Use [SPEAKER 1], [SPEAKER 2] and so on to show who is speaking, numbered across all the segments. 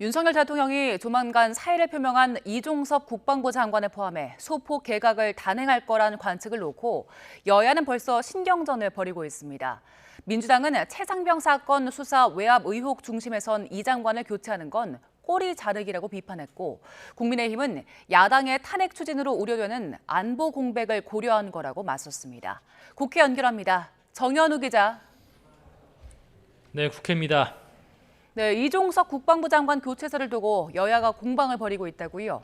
[SPEAKER 1] 윤석열 대통령이 조만간 사의를 표명한 이종섭 국방부 장관을 포함해 소폭 개각을 단행할 거란 관측을 놓고 여야는 벌써 신경전을 벌이고 있습니다. 민주당은 최상병 사건 수사 외압 의혹 중심에선 이 장관을 교체하는 건 꼬리 자르기라고 비판했고, 국민의힘은 야당의 탄핵 추진으로 우려되는 안보 공백을 고려한 거라고 맞섰습니다. 국회 연결합니다. 정현우 기자.
[SPEAKER 2] 네, 국회입니다.
[SPEAKER 1] 네, 이종석 국방부 장관 교체설을 두고 여야가 공방을 벌이고 있다고요.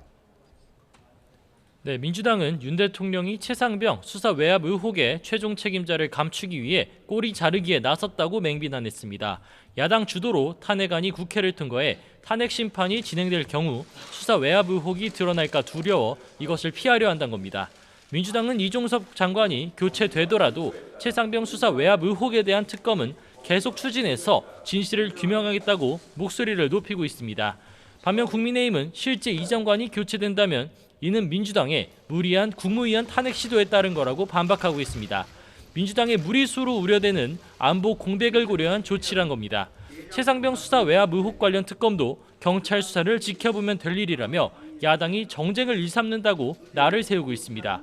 [SPEAKER 2] 네, 민주당은 윤 대통령이 최상병 수사 외압 의혹의 최종 책임자를 감추기 위해 꼬리 자르기에 나섰다고 맹비난했습니다. 야당 주도로 탄핵안이 국회를 통과해 탄핵 심판이 진행될 경우 수사 외압 의혹이 드러날까 두려워 이것을 피하려 한다는 겁니다. 민주당은 이종섭 장관이 교체되더라도 최상병 수사 외압 의혹에 대한 특검은 계속 추진해서 진실을 규명하겠다고 목소리를 높이고 있습니다. 반면 국민의힘은 실제 이 장관이 교체된다면 이는 민주당의 무리한 국무위원 탄핵 시도에 따른 거라고 반박하고 있습니다. 민주당의 무리수로 우려되는 안보 공백을 고려한 조치란 겁니다. 최상병 수사 외압 의혹 관련 특검도 경찰 수사를 지켜보면 될 일이라며 야당이 정쟁을 일삼는다고 날을 세우고 있습니다.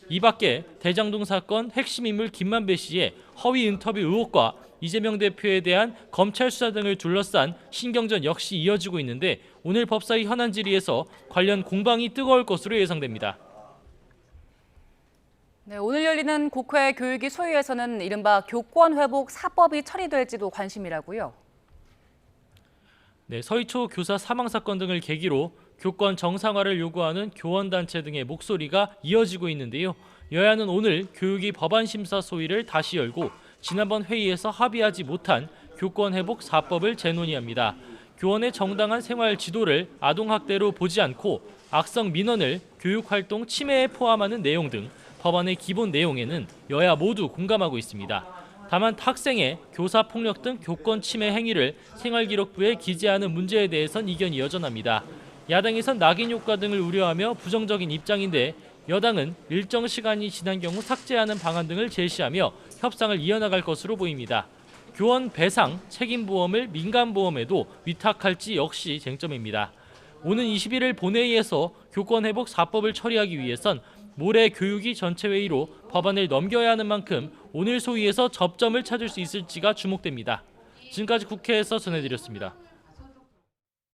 [SPEAKER 2] 이 밖에 대장동 사건 핵심 인물 김만배 씨의 허위 인터뷰 의혹과 이재명 대표에 대한 검찰 수사 등을 둘러싼 신경전 역시 이어지고 있는데 오늘 법사위 현안 질의에서 관련 공방이 뜨거울 것으로 예상됩니다.
[SPEAKER 1] 네, 오늘 열리는 국회 교육위 소위에서는 이른바 교권 회복 4법이 처리될지도 관심이라고요.
[SPEAKER 2] 네, 서희초 교사 사망 사건 등을 계기로 교권 정상화를 요구하는 교원단체 등의 목소리가 이어지고 있는데요. 여야는 오늘 교육위 법안 심사 소위를 다시 열고 지난번 회의에서 합의하지 못한 교권 회복 4법을 재논의합니다. 교원의 정당한 생활 지도를 아동학대로 보지 않고 악성 민원을 교육활동 침해에 포함하는 내용 등 법안의 기본 내용에는 여야 모두 공감하고 있습니다. 다만 학생의 교사폭력 등 교권 침해 행위를 생활기록부에 기재하는 문제에 대해선 이견이 여전합니다. 야당에선 낙인 효과 등을 우려하며 부정적인 입장인데 여당은 일정 시간이 지난 경우 삭제하는 방안 등을 제시하며 협상을 이어나갈 것으로 보입니다. 교원 배상, 책임보험을 민간보험에도 위탁할지 역시 쟁점입니다. 오는 21일 본회의에서 교권회복 4법을 처리하기 위해선 모레 교육위 전체회의로 법안을 넘겨야 하는 만큼 오늘 소위에서 접점을 찾을 수 있을지가 주목됩니다. 지금까지 국회에서 전해드렸습니다.